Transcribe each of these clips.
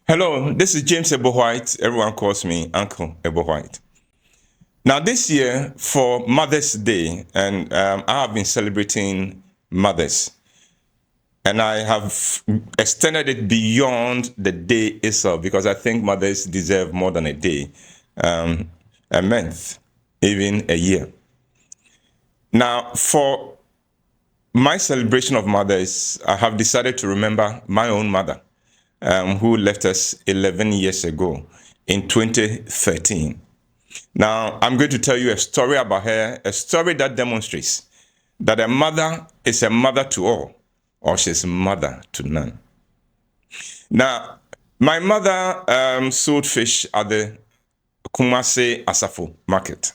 Hello, this is James Whyte. Everyone calls me Uncle Whyte. Now, this year for Mother's Day, and I have been celebrating mothers, and I have extended it beyond the day itself because I think mothers deserve more than a day, a month, even a year. Now, for my celebration of mothers, I have decided to remember my own mother, who left us 11 years ago in 2013. Now, I'm going to tell you a story about her, a story that demonstrates that a mother is a mother to all, or she's a mother to none. Now, my mother sold fish at the Kumasi Asafo market.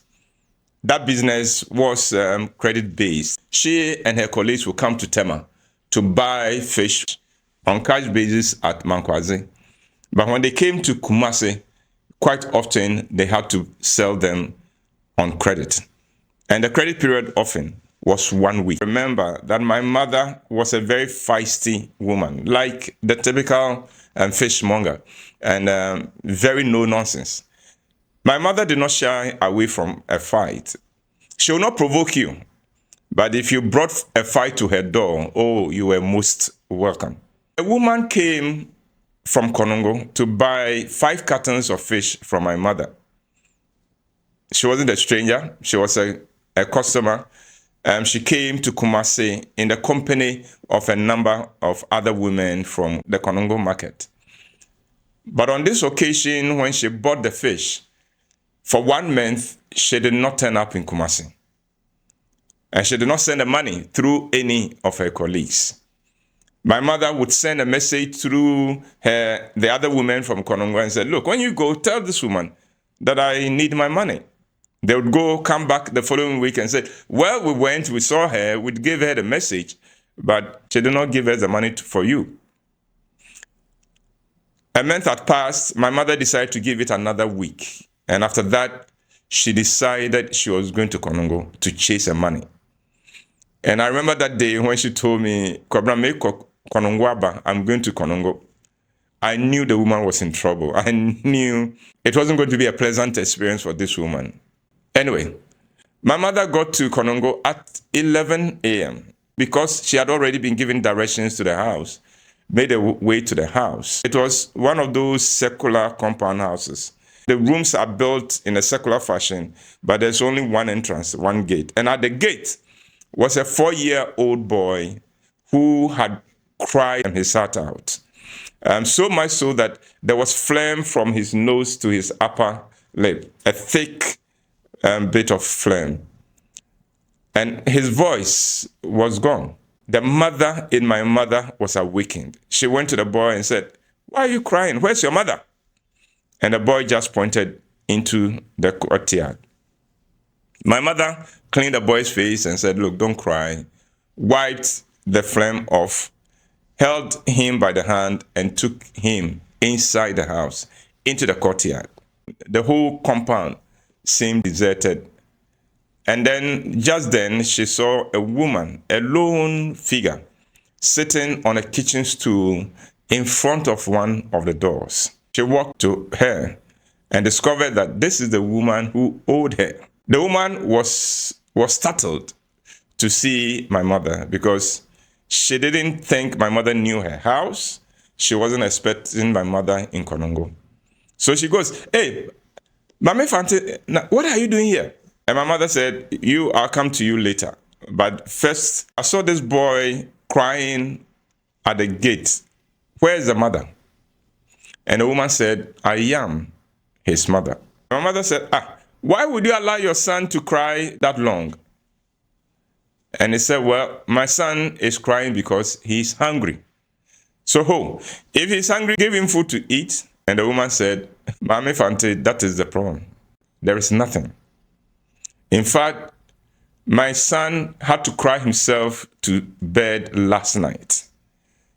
That business was credit-based. She and her colleagues would come to Tema to buy fish on cash basis at Mankwazi. But when they came to Kumasi, quite often they had to sell them on credit. And the credit period often was 1 week. Remember that my mother was a very feisty woman, like the typical fishmonger, and very no nonsense. My mother did not shy away from a fight. She will not provoke you, but if you brought a fight to her door, oh, you were most welcome. A woman came from Konongo to buy 5 cartons of fish from my mother. She wasn't a stranger. She was a customer. She came to Kumasi in the company of a number of other women from the Konongo market. But on this occasion, when she bought the fish, for 1 month, she did not turn up in Kumasi. And she did not send the money through any of her colleagues. My mother would send a message through the other women from Konongo and say, look, when you go, tell this woman that I need my money. They would go, come back the following week and say, well, we went, we saw her, we gave her the message, but she did not give us the money for you. A month had passed. My mother decided to give it another week. And after that, she decided she was going to Konongo to chase her money. And I remember that day when she told me, Konongo, I'm going to Konongo. I knew the woman was in trouble. I knew it wasn't going to be a pleasant experience for this woman. Anyway, my mother got to Konongo at 11 a.m. because she had already been given directions to the house, made her way to the house. It was one of those circular compound houses. The rooms are built in a circular fashion, but there's only one entrance, one gate. And at the gate was a 4-year-old boy who had cried his heart out. So much so that there was phlegm from his nose to his upper lip, a thick bit of phlegm. And his voice was gone. The mother in my mother was awakened. She went to the boy and said, why are you crying? Where's your mother? And the boy just pointed into the courtyard. My mother cleaned the boy's face and said, look, don't cry. Wiped the phlegm off, held him by the hand, and took him inside the house, into the courtyard. The whole compound seemed deserted. And then, just then, she saw a woman, a lone figure, sitting on a kitchen stool in front of one of the doors. She walked to her and discovered that this is the woman who owed her. The woman was startled to see my mother because she didn't think my mother knew her house. She wasn't expecting my mother in Konongo. So she goes, hey, Mame Fante, what are you doing here? And my mother said, I'll come to you later. But first, I saw this boy crying at the gate. Where is the mother? And the woman said, I am his mother. My mother said, why would you allow your son to cry that long? And he said, well, my son is crying because he's hungry. So, if he's hungry, give him food to eat. And the woman said, Mame Fante, that is the problem. There is nothing. In fact, my son had to cry himself to bed last night.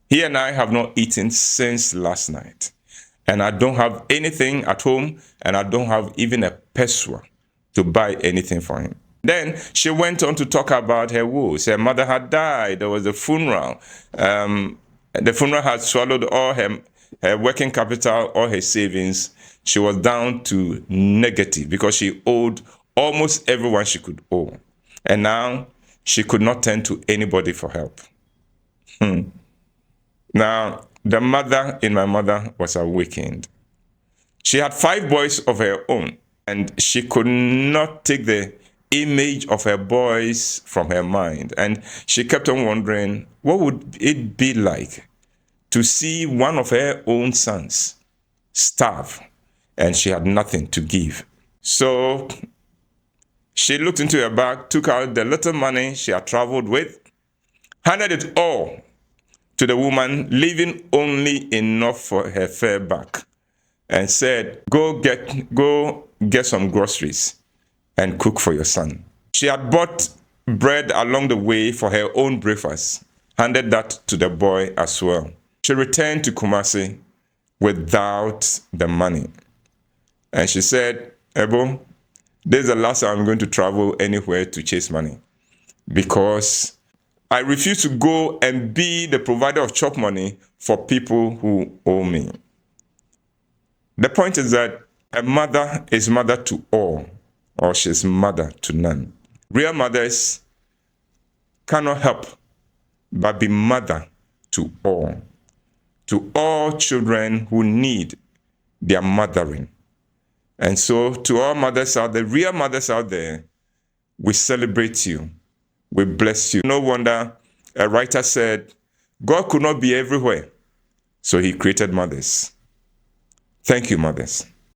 He and I have not eaten since last night. And I don't have anything at home, and I don't have even a peswa to buy anything for him. Then she went on to talk about her woes. Her mother had died. There was a funeral. The funeral had swallowed all her her working capital or her savings, she was down to negative because she owed almost everyone she could owe. And now she could not turn to anybody for help. Now, the mother in my mother was awakened. She had 5 boys of her own, and she could not take the image of her boys from her mind. And she kept on wondering, what would it be like to see one of her own sons starve, and she had nothing to give? So she looked into her bag, took out the little money she had traveled with, handed it all to the woman, leaving only enough for her fare back, and said, go get some groceries and cook for your son. She had bought bread along the way for her own breakfast, handed that to the boy as well. She returned to Kumasi without the money. And she said, Ebo, this is the last time I'm going to travel anywhere to chase money, because I refuse to go and be the provider of chop money for people who owe me. The point is that a mother is mother to all, or she's mother to none. Real mothers cannot help but be mother to all children who need their mothering. And so to all mothers out there, real mothers out there, we celebrate you. We bless you. No wonder a writer said, God could not be everywhere, so he created mothers. Thank you, mothers.